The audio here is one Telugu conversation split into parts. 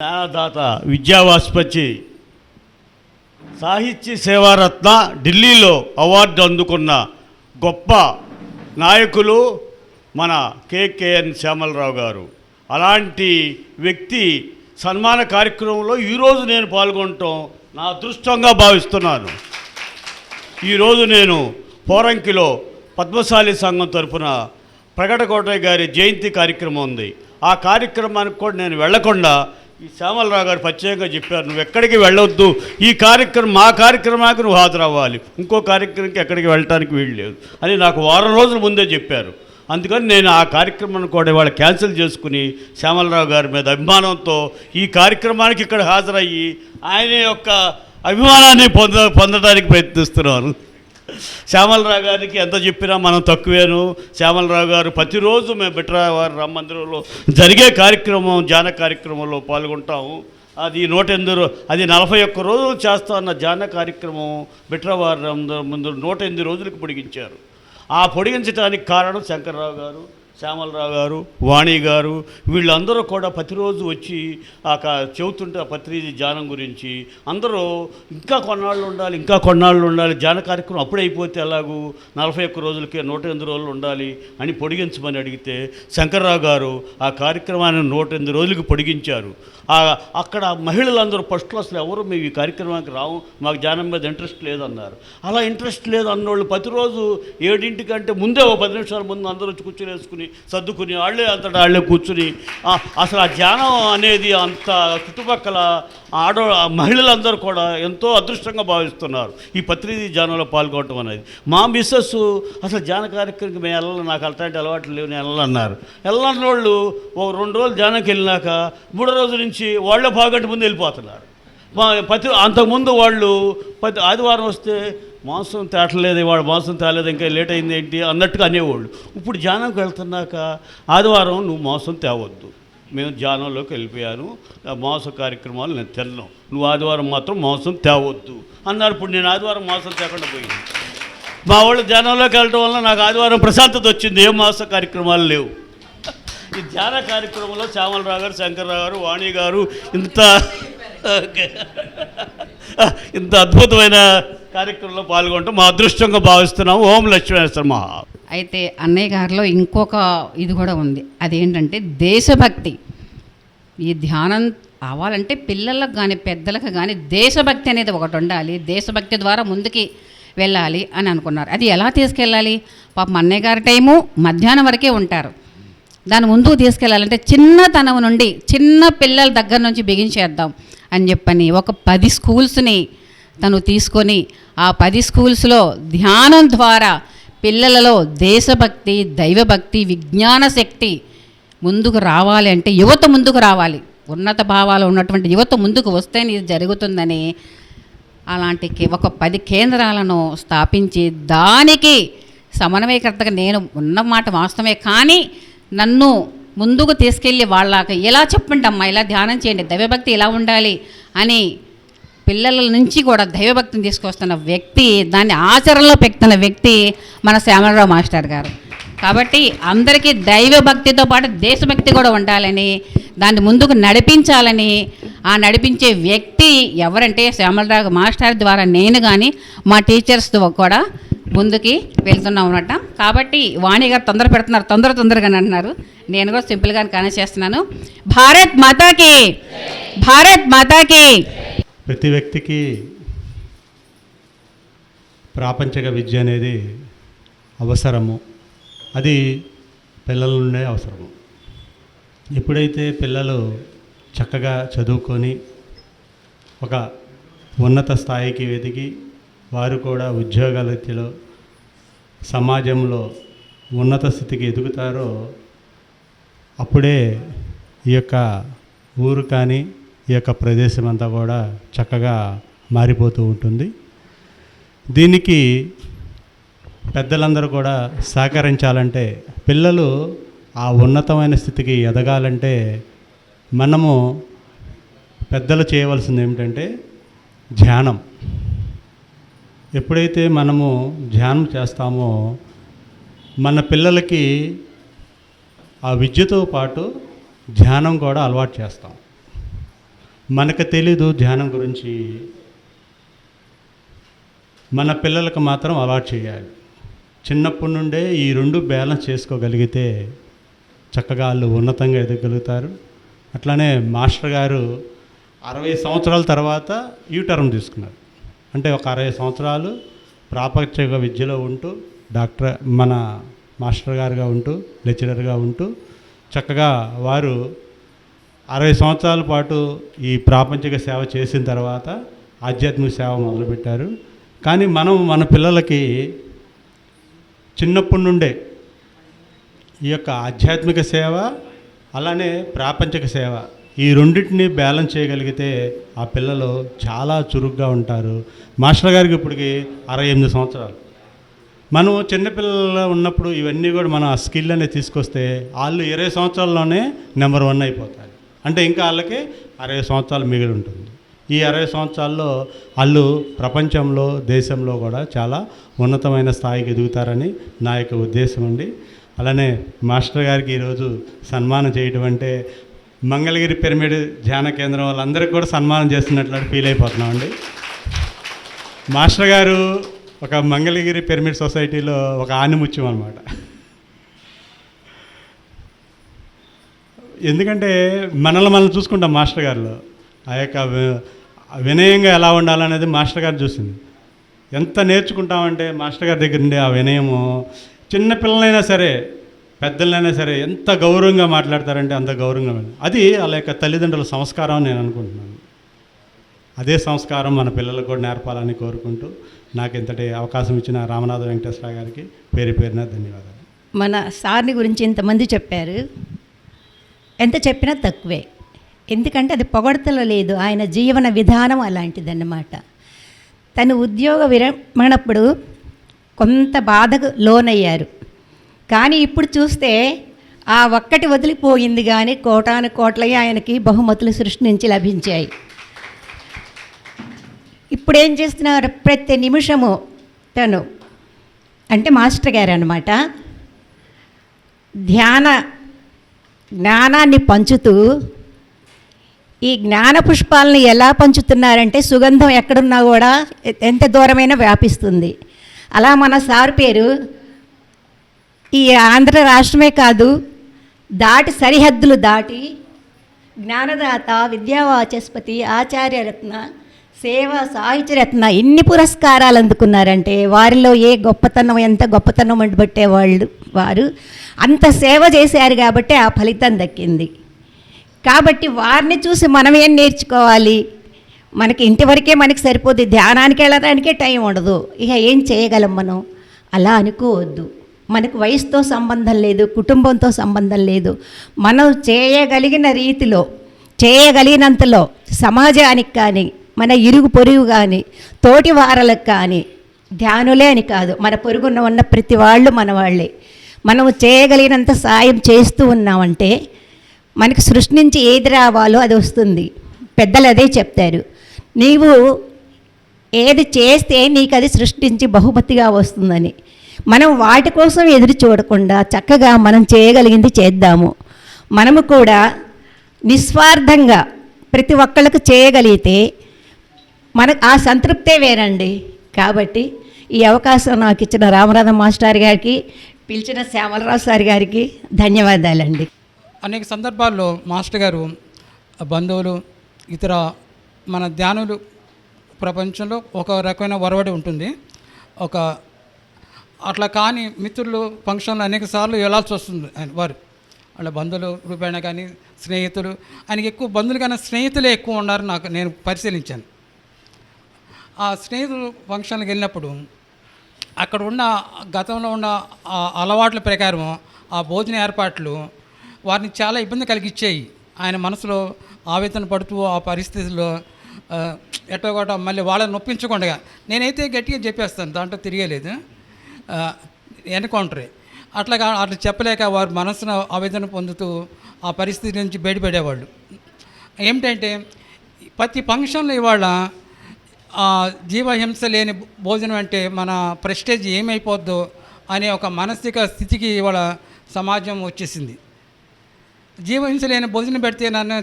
జ్ఞానదాత విద్యావాస్పతి సాహిత్య సేవారత్న ఢిల్లీలో అవార్డు అందుకున్న గొప్ప నాయకులు మన కేకేఎన్ శ్యామలరావు గారు. అలాంటి వ్యక్తి సన్మాన కార్యక్రమంలో ఈరోజు నేను పాల్గొనటం నా అదృష్టంగా భావిస్తున్నాను. ఈరోజు నేను పోరంకిలో పద్మశాలి సంఘం తరఫున ప్రగటకోటయ్య గారి జయంతి కార్యక్రమం ఉంది. ఆ కార్యక్రమానికి కూడా నేను వెళ్లకుండా ఈ శ్యామలరావు గారు ప్రత్యేకంగా చెప్పారు, నువ్వు ఎక్కడికి వెళ్ళొద్దు, ఈ కార్యక్రమం మా కార్యక్రమానికి నువ్వు హాజరవ్వాలి, ఇంకో కార్యక్రమానికి ఎక్కడికి వెళ్ళటానికి వీలు లేదు అని నాకు వారం రోజుల ముందే చెప్పారు. అందుకని నేను ఆ కార్యక్రమాన్ని కూడా ఇవాళ క్యాన్సిల్ చేసుకుని శ్యామలరావు గారి మీద అభిమానంతో ఈ కార్యక్రమానికి ఇక్కడ హాజరయ్యి ఆయన యొక్క అభిమానాన్ని పొందడానికి ప్రయత్నిస్తున్నాను. శ్యామలరావు గారికి ఎంత చెప్పినా మనం తక్కువేను. శ్యామలరావు గారు ప్రతిరోజు మేము బిట్రావారి రామ మందిరంలో జరిగే కార్యక్రమం ధ్యాన కార్యక్రమంలో పాల్గొంటాము. అది 41 రోజులు చేస్తా అన్న ధ్యాన కార్యక్రమం బిట్రావారి రామ మందిరం 108 రోజులకు పొడిగించారు. ఆ పొడిగించడానికి కారణం శంకర్రావు గారు, శ్యామలరావు గారు, వాణి గారు, వీళ్ళందరూ కూడా ప్రతిరోజు వచ్చి చెబుతుంటే ఆ పత్రిజీ ధ్యానం గురించి అందరూ ఇంకా కొన్నాళ్ళు ఉండాలి ధ్యాన కార్యక్రమం అప్పుడే అయిపోతే ఎలాగూ 41 రోజులకే 108 రోజులు ఉండాలి అని పొడిగించమని అడిగితే శంకర్రావు గారు ఆ కార్యక్రమాన్ని 108 రోజులకు పొడిగించారు. అక్కడ మహిళలందరూ ఫస్ట్లో అసలు ఎవరు మేము ఈ కార్యక్రమానికి రావు, మాకు ధ్యానం మీద ఇంట్రెస్ట్ లేదన్నారు. అలా ఇంట్రెస్ట్ లేదు అన్నోళ్ళు ప్రతిరోజు 7 ముందే 10 నిమిషాల ముందు అందరూ వచ్చి కూర్చొని వేసుకుని సర్దుకుని వాళ్ళే కూర్చుని అసలు ఆ ధ్యానం అనేది అంత చుట్టుపక్కల మహిళలందరూ కూడా ఎంతో అదృష్టంగా భావిస్తున్నారు ఈ పత్రిజీ ధ్యానంలో పాల్గొనడం అనేది. మా మిస్సెస్ అసలు ధ్యాన కార్యక్రమానికి మేము వెళ్ళాలి, నాకు అలాంటి అలవాట్లు లేవు, నేను వెళ్ళాలన్నారు. వెళ్ళని వాళ్ళు 2 రోజులు ధ్యానంకి వెళ్ళినాక 3వ రోజు నుంచి వాళ్ళే బాగంట ముందు వెళ్ళిపోతున్నారు. అంతకుముందు వాళ్ళు ఆదివారం వస్తే మాంసం తేటలేదు, వాడు మాంసం తేలేదు, ఇంకా లేట్ అయింది ఏంటి అన్నట్టుగా అనేవాళ్ళు. ఇప్పుడు ధ్యానంకి వెళ్తున్నాక ఆదివారం నువ్వు మాంసం తేవద్దు, మేము ధ్యానంలోకి వెళ్ళిపోయాను, మాంస కార్యక్రమాలు నేను తిన్నాను, నువ్వు ఆదివారం మాత్రం మాంసం తేవద్దు అన్నారు. ఇప్పుడు నేను ఆదివారం మాంసం తేకుండా పోయింది. మా వాళ్ళు ధ్యానంలోకి వెళ్ళటం వల్ల నాకు ఆదివారం ప్రశాంతత వచ్చింది, ఏం మాంస కార్యక్రమాలు లేవు. ఈ ధ్యాన కార్యక్రమంలో శ్యామలరావు గారు, శంకర్రావు గారు, వాణి గారు ఇంత అద్భుతమైన కార్యక్రమంలో పాల్గొంటాం మా అదృష్టంగా భావిస్తున్నాము. ఓం లక్ష్మీనరసింహ మహా. అయితే అన్నయ్య గారిలో ఇంకొక ఇది కూడా ఉంది, అదేంటంటే దేశభక్తి. ఈ ధ్యానం అవ్వాలంటే పిల్లలకు కానీ పెద్దలకు కానీ దేశభక్తి అనేది ఒకటి ఉండాలి. దేశభక్తి ద్వారా ముందుకి వెళ్ళాలి అని అనుకున్నారు. అది ఎలా తీసుకెళ్ళాలి? పాపం అన్నయ్య గారి టైము మధ్యాహ్నం వరకే ఉంటారు. దాని ముందుకు తీసుకెళ్ళాలంటే చిన్నతనం నుండి చిన్న పిల్లల దగ్గర నుంచి బిగించేద్దాం అని చెప్పని ఒక 10 స్కూల్స్ని తను తీసుకొని ఆ 10 స్కూల్స్లో ధ్యానం ద్వారా పిల్లలలో దేశభక్తి, దైవభక్తి, విజ్ఞాన శక్తి ముందుకు రావాలి. అంటే యువత ముందుకు రావాలి, ఉన్నత భావాలు ఉన్నటువంటి యువత ముందుకు వస్తేనే ఇది జరుగుతుందని అలాంటి ఒక 10 కేంద్రాలను స్థాపించి దానికి సమన్వయకర్తగా నేను ఉన్నమాట వాస్తవమే. కానీ నన్ను ముందుకు తీసుకెళ్ళి వాళ్ళకి ఎలా చెప్పండి అమ్మా, ఇలా ధ్యానం చేయండి, దైవభక్తి ఇలా ఉండాలి అని పిల్లల నుంచి కూడా దైవభక్తిని తీసుకొస్తున్న వ్యక్తి, దాన్ని ఆచరణలో పెడుతున్న వ్యక్తి మన శ్యామలరావు మాస్టర్ గారు. కాబట్టి అందరికీ దైవభక్తితో పాటు దేశభక్తి కూడా ఉండాలని, దాన్ని ముందుకు నడిపించాలని, ఆ నడిపించే వ్యక్తి ఎవరంటే శ్యామలరావు మాస్టర్ ద్వారా నేను కానీ మా టీచర్స్తో కూడా ముందుకి వెళ్తున్నాం అన్నమాట. కాబట్టి వాణి గారు తొందర పెడుతున్నారు, తొందరగా అంటున్నారు, నేను కూడా సింపుల్గా కనెక్ట్ చేస్తున్నాను. భారత్ మాతాకి, భారత్ మాతాకి. ప్రతి వ్యక్తికి ప్రాపంచిక విద్య అనేది అవసరము, అది పిల్లల నుండే అవసరము. ఎప్పుడైతే పిల్లలు చక్కగా చదువుకొని ఒక ఉన్నత స్థాయికి ఎదిగి వారు కూడా ఉద్యోగాలలో సమాజంలో ఉన్నత స్థితికి ఎదుగుతారో అప్పుడే ఈ యొక్క ఊరు కానీ ఈ యొక్క ప్రదేశం అంతా కూడా చక్కగా మారిపోతూ ఉంటుంది. దీనికి పెద్దలందరూ కూడా సహకరించాలంటే, పిల్లలు ఆ ఉన్నతమైన స్థితికి ఎదగాలంటే మనము పెద్దలు చేయవలసింది ఏమిటంటే ధ్యానం. ఎప్పుడైతే మనము ధ్యానం చేస్తామో మన పిల్లలకి ఆ విద్యతో పాటు ధ్యానం కూడా అలవాటు చేస్తాం. మనకు తెలీదు ధ్యానం గురించి, మన పిల్లలకు మాత్రం అలవాటు చేయాలి. చిన్నప్పటి నుండే ఈ రెండు బ్యాలెన్స్ చేసుకోగలిగితే చక్కగా వాళ్ళు ఉన్నతంగా ఎదగలుగుతారు. అట్లానే మాస్టర్ గారు 60 సంవత్సరాల తర్వాత యూటర్న్ తీసుకున్నారు. అంటే ఒక 60 సంవత్సరాలు ప్రాపంచిక విద్యలో ఉంటూ మన మాస్టర్ గారుగా ఉంటూ లెక్చరర్గా ఉంటూ చక్కగా వారు 60 సంవత్సరాల పాటు ఈ ప్రాపంచిక సేవ చేసిన తర్వాత ఆధ్యాత్మిక సేవ మొదలుపెట్టారు. కానీ మనం మన పిల్లలకి చిన్నప్పటి నుండే ఈ యొక్క ఆధ్యాత్మిక సేవ అలానే ప్రాపంచిక సేవ ఈ రెండింటిని బ్యాలెన్స్ చేయగలిగితే ఆ పిల్లలు చాలా చురుగ్గా ఉంటారు. మాస్టర్ గారికి ఇప్పటికి 68 సంవత్సరాలు. మనం చిన్నపిల్లలు ఉన్నప్పుడు ఇవన్నీ కూడా మనం ఆ స్కిల్ అనేది తీసుకొస్తే వాళ్ళు 20 సంవత్సరాల్లోనే నెంబర్ 1 అయిపోతారు. అంటే ఇంకా వాళ్ళకి 60 సంవత్సరాలు మిగిలి ఉంటుంది. ఈ 60 సంవత్సరాల్లో వాళ్ళు ప్రపంచంలో దేశంలో కూడా చాలా ఉన్నతమైన స్థాయికి ఎదుగుతారని నా యొక్క ఉద్దేశం అండి. అలానే మాస్టర్ గారికి ఈరోజు సన్మానం చేయడం అంటే మంగళగిరి పిరమిడ్ ధ్యాన కేంద్రం వాళ్ళందరికీ కూడా సన్మానం చేస్తున్నట్లు ఫీల్ అయిపోతున్నామండి. మాస్టర్ గారు ఒక మంగళగిరి పిరమిడ్ సొసైటీలో ఒక ఆనిముత్యం అన్నమాట. ఎందుకంటే మనం చూసుకుంటాం మాస్టర్ గారిలో ఆ యొక్క వినయంగా ఎలా ఉండాలనేది మాస్టర్ గారు చూసింది. ఎంత నేర్చుకుంటామంటే మాస్టర్ గారి దగ్గర నుండి ఆ వినయము చిన్నపిల్లలైనా సరే పెద్దలైనా సరే ఎంత గౌరవంగా మాట్లాడతారంటే అంత గౌరవంగా. అది వాళ్ళ యొక్క తల్లిదండ్రుల సంస్కారం అని నేను అనుకుంటున్నాను. అదే సంస్కారం మన పిల్లలకు కూడా నేర్పాలని కోరుకుంటూ నాకు ఇంతటి అవకాశం ఇచ్చిన రామనాథ వెంకటేశ్వర గారికి పేరున ధన్యవాదాలు. మన సార్ని గురించి ఇంతమంది చెప్పారు, ఎంత చెప్పినా తక్కువే. ఎందుకంటే అది పొగడతలో లేదు, ఆయన జీవన విధానం అలాంటిదన్నమాట. తను ఉద్యోగ విరమణప్పుడు కొంత బాధకు లోనయ్యారు. కానీ ఇప్పుడు చూస్తే ఆ ఒక్కటి వదిలిపోయింది, కానీ కోటాను కోట్లయ్యి ఆయనకి బహుమతులు సృష్టించి లభించాయి. ఇప్పుడు ఏం చేస్తున్నారు, ప్రతి నిమిషము తను అంటే మాస్టర్ గారు అన్నమాట జ్ఞానాన్ని పంచుతూ ఈ జ్ఞాన పుష్పాలను ఎలా పంచుతున్నారంటే సుగంధం ఎక్కడున్నా కూడా ఎంత దూరమైనా వ్యాపిస్తుంది. అలా మన సార్ పేరు ఈ ఆంధ్ర రాష్ట్రమే కాదు సరిహద్దులు దాటి జ్ఞానదాత, విద్యావాచస్పతి, ఆచార్యరత్న, సేవా సాహిత్యరత్న ఇన్ని పురస్కారాలు అందుకున్నారంటే వారిలో ఎంత గొప్పతనం అంటుబట్టేవాళ్ళు వారు అంత సేవ చేశారు కాబట్టి ఆ ఫలితం దక్కింది. కాబట్టి వారిని చూసి మనం ఏం నేర్చుకోవాలి? మనకి ఇంటివరకే మనకి సరిపోద్ది, ధ్యానానికి వెళ్ళడానికే టైం ఉండదు, ఇక ఏం చేయగలం మనం? అలా అనుకోవద్దు. మనకు వయసుతో సంబంధం లేదు, కుటుంబంతో సంబంధం లేదు. మనం చేయగలిగిన రీతిలో చేయగలిగినంతలో సమాజానికి కానీ మన ఇరుగు పొరుగు కానీ తోటి వారలకు కానీ ధ్యానులే అని కాదు, మన పొరుగున ఉన్న ప్రతి వాళ్ళు మన వాళ్ళే. మనము చేయగలిగినంత సాయం చేస్తూ ఉన్నామంటే మనకి సృష్టి నుంచి ఏది రావాలో అది వస్తుంది. పెద్దలు అదే చెప్తారు, నీవు ఏది చేస్తే నీకు అది సృష్టించి బహుమతిగా వస్తుందని. మనం వాటి కోసం ఎదురు చూడకుండా చక్కగా మనం చేయగలిగింది చేద్దాము. మనము కూడా నిస్వార్థంగా ప్రతి ఒక్కళ్ళకు చేయగలిగితే మనకు ఆ సంతృప్తే వేరండి. కాబట్టి ఈ అవకాశం నాకు ఇచ్చిన రామనాథ మాస్టర్ గారికి, పిలిచిన శ్యామలరావు సార్ గారికి ధన్యవాదాలండి. అనేక సందర్భాల్లో మాస్టర్ గారు బంధువులు ఇతర మన ధ్యానులు ప్రపంచంలో ఒక రకమైన ఒరవడి ఉంటుంది. అట్లా కానీ మిత్రులు ఫంక్షన్లు అనేక సార్లు వెళ్ళాల్సి వస్తుంది. వారు వాళ్ళ బంధువులు రూపేణ కానీ స్నేహితులు, ఆయనకి ఎక్కువ బంధువులు కానీ స్నేహితులే ఎక్కువ ఉన్నారు. నేను పరిశీలించాను. ఆ స్నేహితులు ఫంక్షన్కి వెళ్ళినప్పుడు అక్కడ ఉన్న గతంలో ఉన్న అలవాట్ల ప్రకారం ఆ భోజన ఏర్పాట్లు వారిని చాలా ఇబ్బంది కలిగించాయి. ఆయన మనసులో ఆవేదన పడుతూ ఆ పరిస్థితుల్లో ఎట్టగొట్ట మళ్ళీ వాళ్ళని నొప్పించకుండా నేనైతే గట్టిగా చెప్పేస్తాను, దాంట్లో తిరిగేలేదు, ఎన్కౌంటరే. అట్లా చెప్పలేక వారు మనసును ఆవేదన పొందుతూ ఆ పరిస్థితి నుంచి బయటపడేవాళ్ళు. ఏమిటంటే ప్రతి ఫంక్షన్లో ఇవాళ జీవహింస లేని భోజనం అంటే మన ప్రెస్టేజ్ ఏమైపోద్దో అనే ఒక మానసిక స్థితికి ఇవాళ సమాజం వచ్చేసింది. జీవహింస లేని భోజనం పెడితే నన్ను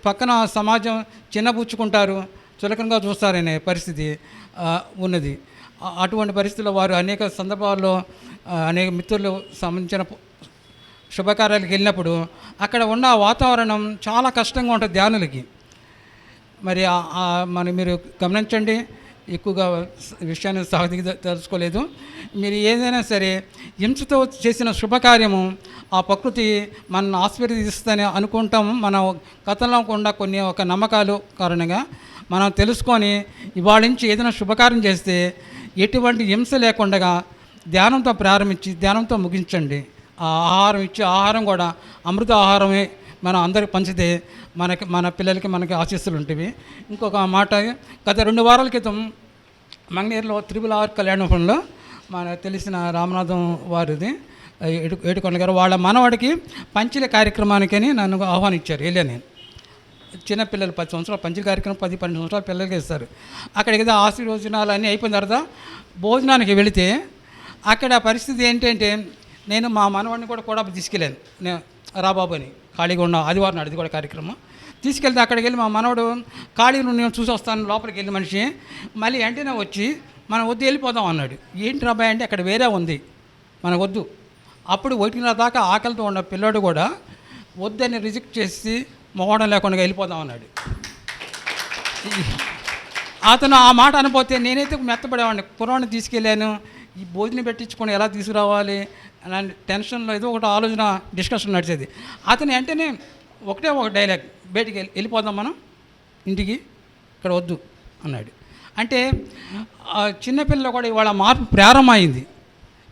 పక్కన సమాజం చిన్నబుచ్చుకుంటారు, చులకనగా చూస్తారనే పరిస్థితి ఉన్నది. అటువంటి పరిస్థితుల్లో వారు అనేక సందర్భాల్లో అనేక మిత్రులు సంబంధించిన శుభకార్యాలకు వెళ్ళినప్పుడు అక్కడ ఉన్న వాతావరణం చాలా కష్టంగా ఉంటుంది ధ్యానులకి. మరి మీరు గమనించండి, ఎక్కువగా విషయాన్ని సాగదిగి తెలుసుకోలేదు. మీరు ఏదైనా సరే హింసతో చేసిన శుభకార్యము ఆ ప్రకృతి మనల్ని ఆశీర్వదిస్తుందని అనుకుంటాము. మన గతంలో ఉన్న కొన్ని ఒక నమ్మకాలు కారణంగా మనం తెలుసుకొని ఇవాళ నుంచి ఏదైనా శుభకార్యం చేస్తే ఎటువంటి హింస లేకుండా ధ్యానంతో ప్రారంభించి ధ్యానంతో ముగించండి. ఆ ఆహారం ఇచ్చే ఆహారం కూడా అమృత ఆహారమే మనం అందరికి పంచితే మన పిల్లలకి మనకి ఆశీస్సులు ఉంటాయి. ఇంకొక మాట, గత 2 వారాల క్రితం మంగళగిరిలో RRR కళ్యాణంలో మన తెలిసిన రామనాథం వారిది ఏడుకొండ గారు వాళ్ళ మనవాడికి పంచిల కార్యక్రమానికని నన్ను ఆహ్వానించారు. వెళ్ళాను నేను. చిన్నపిల్లలు 10 సంవత్సరాలు పంచిల కార్యక్రమం 10-12 సంవత్సరాల పిల్లలకి ఇస్తారు. అక్కడికి ఏదో ఆశీర్వచనాలు అన్నీ అయిపోయిన తర్వాత భోజనానికి వెళితే అక్కడ పరిస్థితి ఏంటంటే నేను మా మనవాడిని కూడా తీసుకెళ్ళాను. నేను రాబాబు అని ఖాళీగా ఉన్న ఆదివారం నాడు, అది కూడా కార్యక్రమం తీసుకెళ్తే అక్కడికి వెళ్ళి మా మనవడు ఖాళీగా నేను చూసి వస్తాను లోపలికి వెళ్ళి మనిషి మళ్ళీ వెంటనే వచ్చి మనం వద్దు వెళ్ళిపోదాం అన్నాడు. ఏంటి రాబాయ్ అంటే అక్కడ వేరే ఉంది, మనకు వద్దు. అప్పుడు 1:30 దాకా ఆకలితో ఉన్న పిల్లోడు కూడా వద్దని రిజెక్ట్ చేసి మొహడం లేకుండా వెళ్ళిపోదాం అన్నాడు. అతను ఆ మాట అనిపోతే నేనైతే మెత్తపడేవాడిని. కుర్రాడిని తీసుకెళ్ళాను, ఈ భోజనం పెట్టించుకొని ఎలా తీసుకురావాలి అలాంటి టెన్షన్లో ఏదో ఒకటి ఆలోచన డిస్కషన్ నడిచేది. అతను వెంటనే ఒకటే ఒక డైలాగ్, బయటికి వెళ్ళిపోదాం మనం ఇంటికి, ఇక్కడ వద్దు అన్నాడు. అంటే చిన్నపిల్లలు కూడా ఇవాళ మార్పు ప్రారంభమైంది.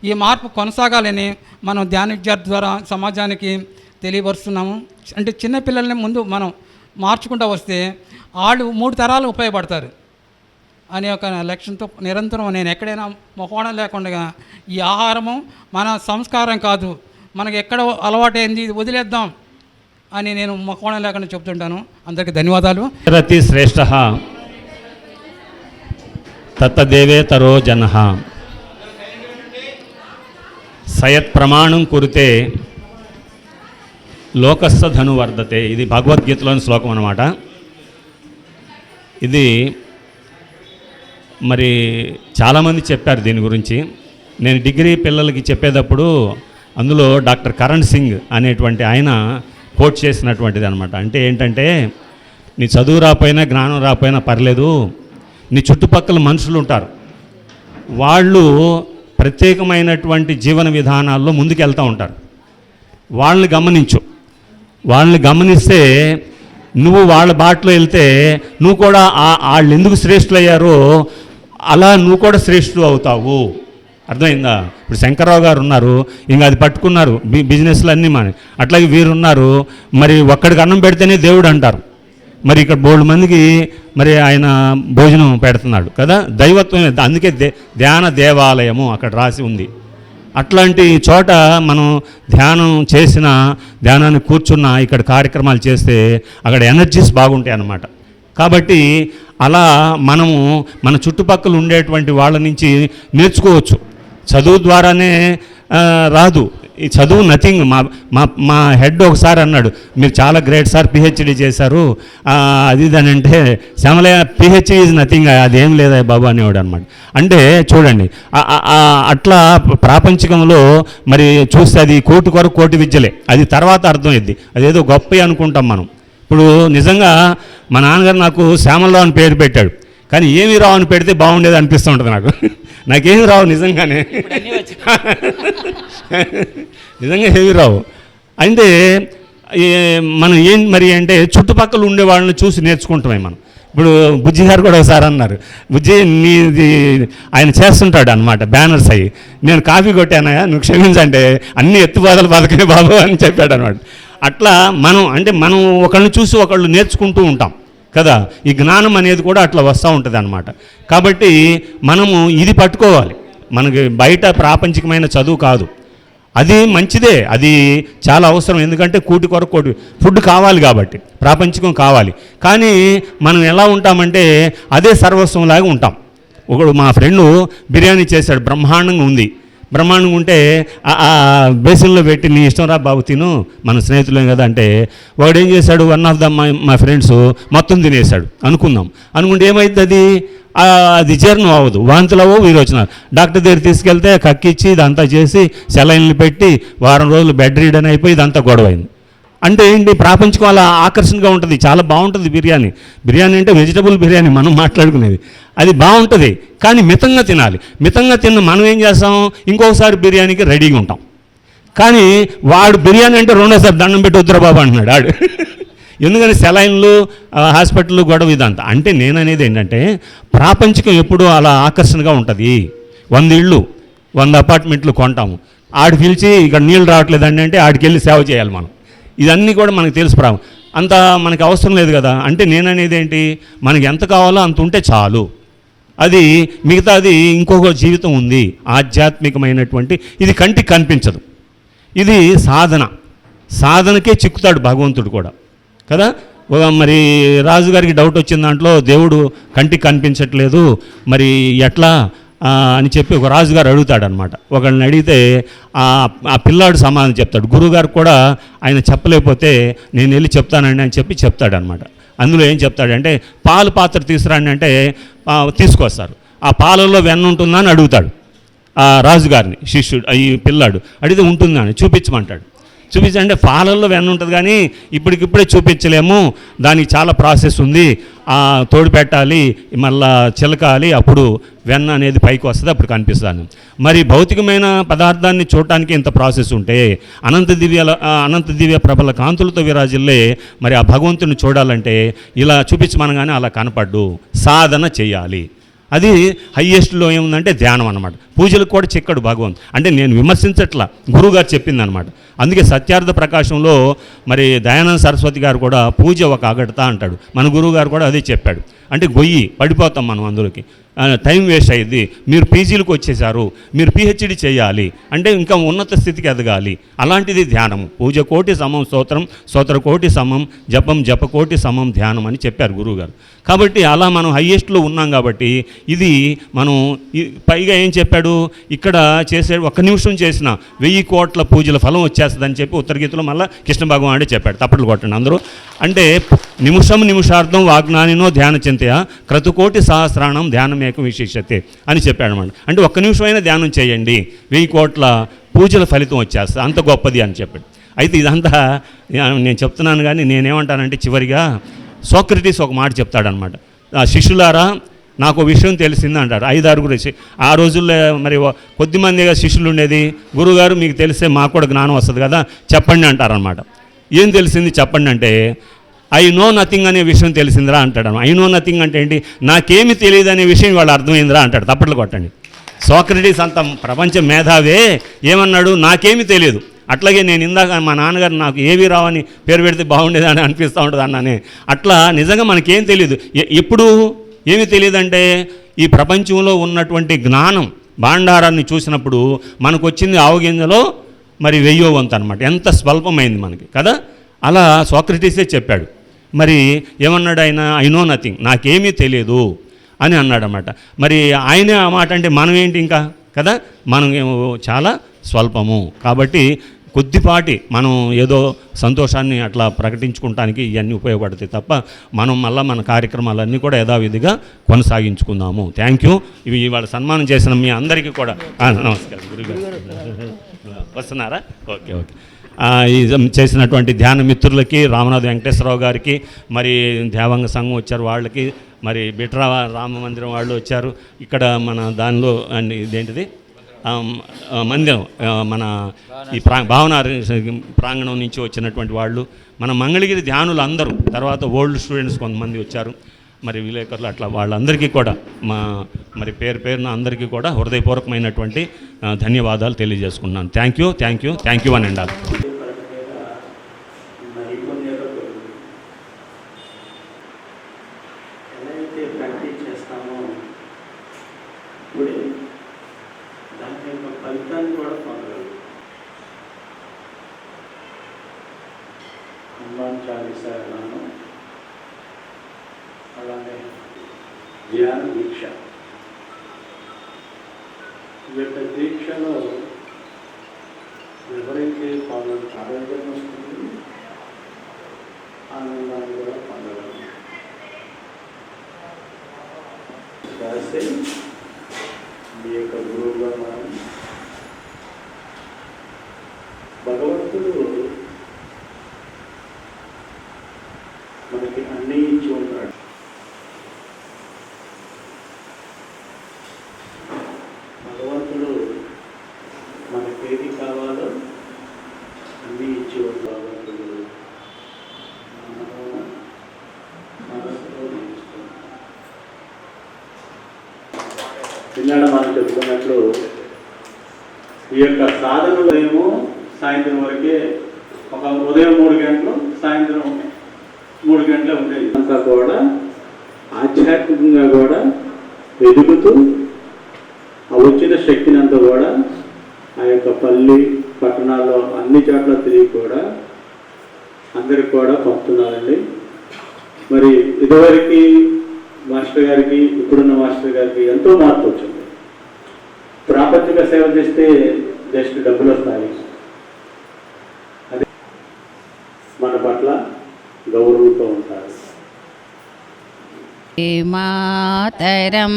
ఈ మార్పు కొనసాగాలని మనం ధ్యాన విద్యార్థి ద్వారా సమాజానికి తెలియపరుస్తున్నాము. అంటే చిన్నపిల్లల్ని ముందు మనం మార్చుకుంటూ వస్తే వాళ్ళు 3 తరాలు ఉపయోగపడతారు అనే ఒక లక్ష్యంతో నిరంతరం నేను ఎక్కడైనా మొహోడం లేకుండా ఈ ఆహారము మన సంస్కారం కాదు, మనకు ఎక్కడ అలవాటైంది ఇది వదిలేద్దాం అని నేను మొహోడం లేకుండా చెప్తుంటాను. అందరికీ ధన్యవాదాలు. రతి శ్రేష్ఠ తత్తదేవేతరో జనః సయత్ ప్రమాణం కురితే లోకస్య ధను వర్ధతే. ఇది భగవద్గీతలోని శ్లోకం అన్నమాట. ఇది మరి చాలామంది చెప్పారు దీని గురించి. నేను డిగ్రీ పిల్లలకి చెప్పేటప్పుడు అందులో డాక్టర్ కరణ్ సింగ్ అనేటువంటి ఆయన కోట్ చేసినటువంటిది అనమాట. అంటే ఏంటంటే, నీ చదువు రాకపోయినా జ్ఞానం రాకపోయినా పర్లేదు, నీ చుట్టుపక్కల మనుషులు ఉంటారు, వాళ్ళు ప్రత్యేకమైనటువంటి జీవన విధానాల్లో ముందుకెళ్తూ ఉంటారు, వాళ్ళని గమనించు. వాళ్ళని గమనిస్తే నువ్వు వాళ్ళ బాటలో వెళ్తే నువ్వు కూడా వాళ్ళు ఎందుకు శ్రేష్ఠులు అయ్యారో అలా నువ్వు కూడా శ్రేష్ఠులు అవుతావు. అర్థమైందా? ఇప్పుడు శంకర్రావు గారు ఉన్నారు, ఇంకా అది పట్టుకున్నారు బిజినెస్లు అన్నీ మన. అట్లాగే వీరున్నారు, మరి ఒక్కడికి అన్నం పెడితేనే దేవుడు అంటారు. మరి ఇక్కడ 3 మందికి మరి ఆయన భోజనం పెడుతున్నాడు కదా, దైవత్వం. అందుకే ధ్యాన దేవాలయము అక్కడ రాసి ఉంది. అట్లాంటి చోట మనం ధ్యానం చేసిన, ధ్యానాన్ని కూర్చున్న, ఇక్కడ కార్యక్రమాలు చేస్తే అక్కడ ఎనర్జీస్ బాగుంటాయి అన్నమాట. కాబట్టి అలా మనము మన చుట్టుపక్కల ఉండేటువంటి వాళ్ళ నుంచి నేర్చుకోవచ్చు. చదువు ద్వారానే రాదు, ఈ చదువు నథింగ్. మా హెడ్ ఒకసారి అన్నాడు, మీరు చాలా గ్రేట్ సార్, పిహెచ్డి చేశారు అది ఇది అని అంటే, శ్యామలయ్య పిహెచ్డి ఈజ్ నథింగ్, అదేం లేదా బాబు అనేవాడు అనమాట. అంటే చూడండి, అట్లా ప్రాపంచికంలో మరి చూస్తే అది కోటి విద్యలే, అది తర్వాత అర్థమైద్ది, అదేదో గొప్ప అనుకుంటాం మనం. ఇప్పుడు నిజంగా మా నాన్నగారు నాకు శ్యామలరావు అని పేరు పెట్టాడు, కానీ ఏమి రావు అని పెడితే బాగుండేది అనిపిస్తూ ఉంటుంది నాకేమి రావు నిజంగానే, నిజంగా ఏమి రావు. అంటే మనం ఏం మరి అంటే చుట్టుపక్కల ఉండే వాళ్ళని చూసి నేర్చుకుంటామే మనం. ఇప్పుడు బుజ్జి గారు కూడా ఒకసారి అన్నారు, బుజ్జి నీది ఆయన చేస్తుంటాడు అనమాట బ్యానర్స్ అయ్యి, నేను కాపీ కొట్టానయా నువ్వు క్షమించంటే అన్ని ఎత్తుబాదలు బతకనే బాబు అని చెప్పాడు అనమాట. అట్లా మనం ఒకళ్ళని చూసి ఒకళ్ళు నేర్చుకుంటూ ఉంటాం కదా. ఈ జ్ఞానం అనేది కూడా అట్లా వస్తూ ఉంటుంది అన్నమాట. కాబట్టి మనము ఇది పట్టుకోవాలి. మనకి బయట ప్రాపంచికమైన చదువు కాదు, అది మంచిదే, అది చాలా అవసరం. ఎందుకంటే కోటి ఫుడ్ కావాలి కాబట్టి, ప్రాపంచికం కావాలి. కానీ మనం ఎలా ఉంటామంటే అదే సర్వస్వంలాగా ఉంటాం. ఒకడు మా ఫ్రెండు బిర్యానీ చేశాడు, బ్రహ్మాండంగా ఉంది. బ్రహ్మాండంగా ఉంటే ఆ బేసిన్లో పెట్టి నీ ఇష్టం రా బాబు తిను, మన స్నేహితులేం కదా అంటే, వాడు ఏం చేశాడు, వన్ ఆఫ్ ద మా ఫ్రెండ్స్ మొత్తం తినేశాడు అనుకుందాం. అనుకుంటే ఏమైతుంది, అది జీర్ణం అవ్వదు, వాంతులు అవ్వవు, విరోచనాలు. డాక్టర్ దగ్గర తీసుకెళ్తే కక్కిచ్చి ఇదంతా చేసి సెలైన్లు పెట్టి వారం రోజులు బెడ్ రీడన్ అయిపోయి ఇదంతా గొడవైంది. అంటే ఏంటి, ప్రాపంచికం అలా ఆకర్షణగా ఉంటుంది, చాలా బాగుంటుంది బిర్యానీ. బిర్యానీ అంటే వెజిటబుల్ బిర్యానీ మనం మాట్లాడుకునేది, అది బాగుంటుంది. కానీ మితంగా తినాలి. మితంగా తిన్న మనం ఏం చేస్తాం, ఇంకొకసారి బిర్యానీకి రెడీగా ఉంటాం. కానీ వాడు బిర్యానీ అంటే రెండోసారి దండం పెట్టి వద్దురా బాబు అంటున్నాడు ఆడు. ఎందుకని సెలైన్లు, హాస్పిటల్ గొడవ ఇదంతా. అంటే నేననేది ఏంటంటే, ప్రాపంచికం ఎప్పుడూ అలా ఆకర్షణగా ఉంటుంది. 100 ఇళ్ళు 100 అపార్ట్మెంట్లు కొంటాము, ఆడు పిలిచి ఇక్కడ నీళ్ళు రావట్లేదండి అంటే ఆడికి వెళ్ళి సేవ చేయాలి మనం. ఇదన్నీ కూడా మనకు తెలుసు. అంత మనకి అవసరం లేదు కదా. అంటే నేననేది ఏంటి, మనకి ఎంత కావాలో అంత ఉంటే చాలు. అది మిగతాది ఇంకొక జీవితం ఉంది, ఆధ్యాత్మికమైనటువంటి. ఇది కంటికి కనిపించదు, ఇది సాధనకే చిక్కుతాడు భగవంతుడు కూడా కదా. మరి రాజుగారికి డౌట్ వచ్చిన దాంట్లో, దేవుడు కంటికి కనిపించట్లేదు మరి ఎట్లా అని చెప్పి ఒక రాజుగారు అడుగుతాడనమాట. ఒకళ్ళని అడిగితే ఆ పిల్లాడు సమాధానం చెప్తాడు. గురువుగారు కూడా ఆయన చెప్పలేకపోతే నేను వెళ్ళి చెప్తానండి అని చెప్పి చెప్తాడనమాట. అందులో ఏం చెప్తాడంటే, పాలు పాత్ర తీసుకురండి అంటే తీసుకొస్తారు. ఆ పాలల్లో వెన్న ఉంటుందా అని అడుగుతాడు ఆ రాజుగారిని. శిష్యుడు ఈ పిల్లాడు అడిగితే ఉంటుందని చూపించమంటాడు. చూపించంటే పాలల్లో వెన్న ఉంటుంది కానీ ఇప్పటికిప్పుడే చూపించలేము, దానికి చాలా ప్రాసెస్ ఉంది, తోడు పెట్టాలి, మళ్ళా చిలకాలి, అప్పుడు వెన్న అనేది పైకి వస్తుంది, అప్పుడు కనిపిస్తాను. మరి భౌతికమైన పదార్థాన్ని చూడటానికి ఇంత ప్రాసెస్ ఉంటే అనంత దివ్య ప్రబల కాంతులతో విరాజిల్లే మరి ఆ భగవంతుని చూడాలంటే ఇలా చూపించమనగానే అలా కనపడ్డు. సాధన చేయాలి. అది హయ్యెస్ట్లో ఏముందంటే ధ్యానం అనమాట. పూజలకు కూడా చిక్కడు భగవంతు. అంటే నేను విమర్శించట్లా, గురువుగారు చెప్పిందనమాట. అందుకే సత్యార్థ ప్రకాశంలో మరి దయానంద సరస్వతి గారు కూడా పూజ ఒక అగడత అంటాడు. మన గురువు గారు కూడా అదే చెప్పాడు. అంటే గొయ్యి పడిపోతాం మనం అందులోకి, టైం వేస్ట్ అయ్యింది. మీరు పీజీలకు వచ్చేసారు, మీరు పిహెచ్డి చేయాలి అంటే ఇంకా ఉన్నత స్థితికి ఎదగాలి. అలాంటిది ధ్యానము. పూజ కోటి సమం స్తోత్రం, స్తోత్ర కోటి సమం జపం, జపకోటి సమం ధ్యానం అని చెప్పారు గురువుగారు. కాబట్టి అలా మనం హయ్యెస్ట్లో ఉన్నాం కాబట్టి ఇది మనం పైగా ఏం చెప్పాడు, ఇక్కడ చేసే 1 నిమిషం చేసిన 1000 కోట్ల పూజల ఫలం వచ్చేస్తుందని చెప్పి ఉత్తరగీతలో మళ్ళీ కృష్ణ భగవానుడే చెప్పాడు. తప్పట్లు కొట్టండి అందరూ. అంటే నిమిషార్థం వాగ్నానినో ధ్యాన చింతయ క్రతుకోటి సహస్రాణం ధ్యానమేకం విశేషతే అని చెప్పాడు అన్నమాట. అంటే 1 నిమిషమైనా ధ్యానం చేయండి, 1000 కోట్ల పూజల ఫలితం వచ్చేస్తుంది, అంత గొప్పది అని చెప్పాడు. అయితే ఇదంతా నేను చెప్తున్నాను కానీ నేనేమంటానంటే, చివరిగా సోక్రటీస్ ఒక మాట చెప్తాడనమాట. శిష్యులారా నాకు విషయం తెలిసింది అంటాడు. 5-6 ఆ రోజుల్లో మరి కొద్దిమందిగా శిష్యులు ఉండేది. గురువుగారు మీకు తెలిస్తే మాకు కూడా జ్ఞానం వస్తుంది కదా, చెప్పండి అంటారనమాట. ఏం తెలిసింది చెప్పండి అంటే, ఐ నో నథింగ్ అనే విషయం తెలిసిందిరా అంటాడు. ఐ నో నథింగ్ అంటే ఏంటి, నాకేమి తెలియదు అనే విషయం వాళ్ళు అర్థమైందిరా అంటాడు. తప్పట్లు కొట్టండి. సోక్రటీస్ అంత ప్రపంచ మేధావే ఏమన్నాడు, నాకేమి తెలియదు. అట్లాగే నేను ఇందాక మా నాన్నగారు నాకు ఏవి రావని పేరు పెడితే బాగుండేదని అనిపిస్తూ ఉంటుంది అన్నానే. అట్లా నిజంగా మనకేం తెలియదు. ఎప్పుడు ఏమి తెలియదంటే, ఈ ప్రపంచంలో ఉన్నటువంటి జ్ఞానం భాండారాన్ని చూసినప్పుడు మనకు వచ్చింది ఆవగింజలో మరి 1000వ వంతు అనమాట. ఎంత స్వల్పమైంది మనకి కదా. అలా సోక్రటీసే చెప్పాడు. మరి ఏమన్నాడు ఆయన, ఐ నో నథింగ్, నాకేమీ తెలియదు అని అన్నాడన్నమాట. మరి ఆయనే ఆ మాట అంటే మనం ఏంటి ఇంకా కదా, మనం చాలా స్వల్పము. కాబట్టి కొద్దిపాటి మనం ఏదో సంతోషాన్ని అట్లా ప్రకటించుకోవటానికి ఇవన్నీ ఉపయోగపడతాయి తప్ప మనం మళ్ళీ మన కార్యక్రమాలన్నీ కూడా యథావిధిగా కొనసాగించుకుందాము. Thank you. ఇవి ఇవాళ సన్మానం చేసిన మీ అందరికీ కూడా నమస్కారం. గురుగారు వస్తున్నారా? ఓకే. చేసినటువంటి ధ్యాన మిత్రులకి, రామనాథ వెంకటేశ్వరరావు గారికి, మరి దేవాంగ సంఘం వచ్చారు వాళ్ళకి, మరి బిట్రా రామ మందిరం వాళ్ళు వచ్చారు. ఇక్కడ మన దానిలో అండి ఇదేంటిది మందిరం, మన ఈ భావన ప్రాంగణం నుంచి వచ్చినటువంటి వాళ్ళు, మన మంగళగిరి ధ్యానులు అందరూ, తర్వాత ఓల్డ్ స్టూడెంట్స్ కొంతమంది వచ్చారు, మరి విలేకరులు, అట్లా వాళ్ళందరికీ కూడా మరి పేరున అందరికీ కూడా హృదయపూర్వకమైనటువంటి ధన్యవాదాలు తెలియజేసుకున్నాను. థ్యాంక్ యూ అని అండాలి. అలానే ధ్యాన దీక్ష, ఈ యొక్క దీక్షలో ఎవరైతే వాళ్ళకి ఆరోగ్యం వస్తుంది, ఆనందాన్ని కూడా పొందగలరు. రాసే మీ యొక్క గురువుగా మారి భగవంతుడు మనకి అన్నీ ఇచ్చి ఉన్నాడు. భగవంతుడు మనకేది కావాలో అన్నీ ఇచ్చి ఉన్నాడు. భగవంతుడు మనసులో జీవిస్తున్నాడు. నిన్న మనం చెప్పుకున్నట్లు ఈ యొక్క సాధనలో ఏమో సాయంత్రం వరకే, ఒక ఉదయం 3 గంటలు, సాయంత్రం 3 గంటలు ఉండేది. అంతా కూడా ఆధ్యాత్మికంగా కూడా ఎదుగుతూ ఆ వచ్చిన శక్తిని అంతా కూడా ఆ యొక్క పల్లి పట్టణాల్లో అన్ని చోట్ల తిరిగి కూడా అందరికి కూడా పంపుతున్నారండి. మరి ఇదివరకు మాస్టర్ గారికి ఇప్పుడున్న మాస్టర్ గారికి ఎంతో మార్పు వచ్చింది. ప్రాపంచిక సేవ చేస్తే జస్ట్ డబ్బులు వస్తాయి, అదే మన పట్ల గౌరవంతో ఉంటారు. మాతరం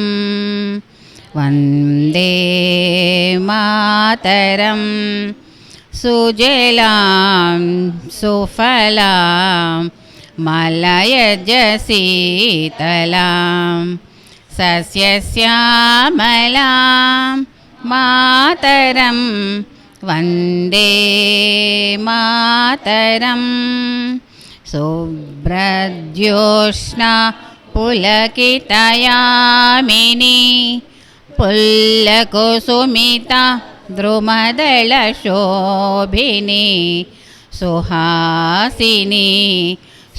వందే మాతరం సుజలాం సుఫలాం మలయజ శీతలాం సస్యశ్యామలాం మాతరం వందే మాతరం శుభ్రజ్యోత్స్నా పులకితయామిని పుల్లకుసుమిత ద్రుమదళశోభిని సుహాసిని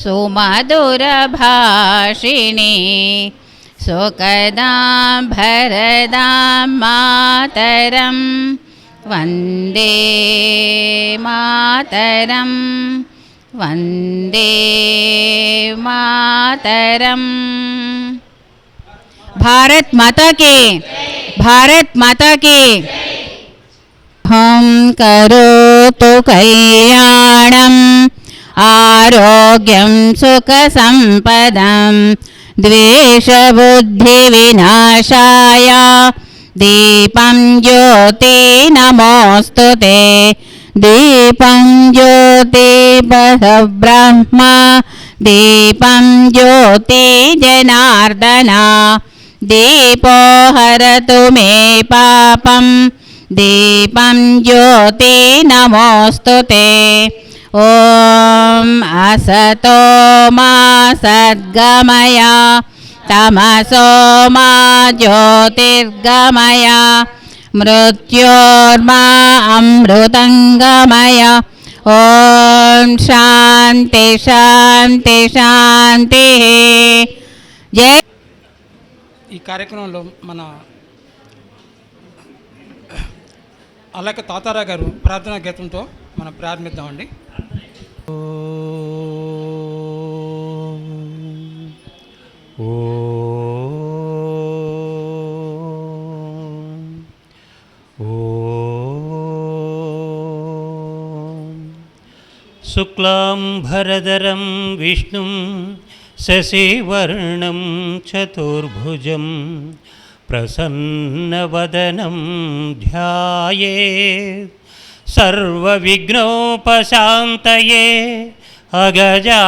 సుమధురభాషిణి సుఖదాం భరదాం మాతరం వందే మాతరం వందే మాతరం. భారత్ మాతా కి, భారత్ మాతా కి. హం కరోతు కళ్యాణం ఆరోగ్యం సుఖ సంపదం ద్వేషబుద్ధి వినాశాయ దీపం జ్యోతి నమోస్తుతే దీపం జ్యోతి పరబ్రహ్మ దీపం జ్యోతి జనార్దన దీపో హరతు మే పాపం దీపం జ్యోతి నమోస్తుతే. ఓం అసతో మా సద్గమయ తమసో మా జ్యోతిర్గమయ మృత్యోర్మా అమృతంగమయ. ఓం శాంతి శాంతి శాంతి. జై. ఈ కార్యక్రమంలో మన అలక తాతారా గారు ప్రార్థనా గీతంతో మనం ప్రారంభిద్దామండి. ఓ శుక్లాంబరధరం విష్ణుం శశివర్ణం చతుర్భుజం ప్రసన్నవదనం ధ్యాయేత్ సర్వవిఘ్నోపశాంతయే అగజా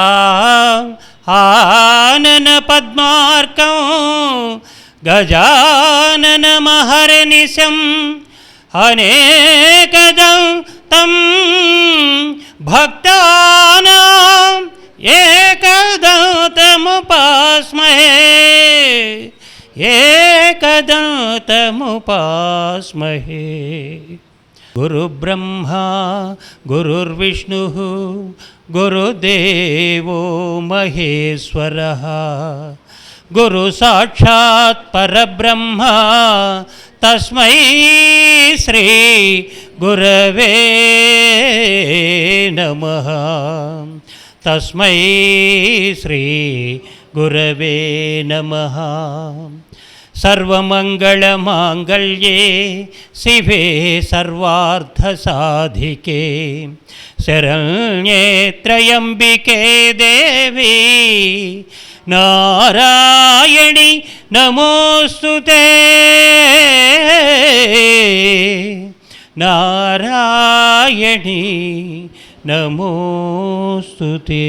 ఆనన పద్మార్కం గజానన మహర్నిశం అనేకదం తం భక్తానాం ఏకదంతముపాస్మహే ఏకదంతముపాస్మహే. గురుబ్రహ్మా గురుర్విష్ణుః గురుదేవో మహేశ్వరః గురు సాక్షాత్ పరబ్రహ్మ తస్మై శ్రీ గురవే నమః తస్మై శ్రీ గురవే నమః. सर्वमङ्गलमाङ्गल्ये शिवे सर्वार्थसाधिके शरण्ये त्र्यम्बिके देवी नारायणि नमोस्तुते नारायणी नमोस्तुते।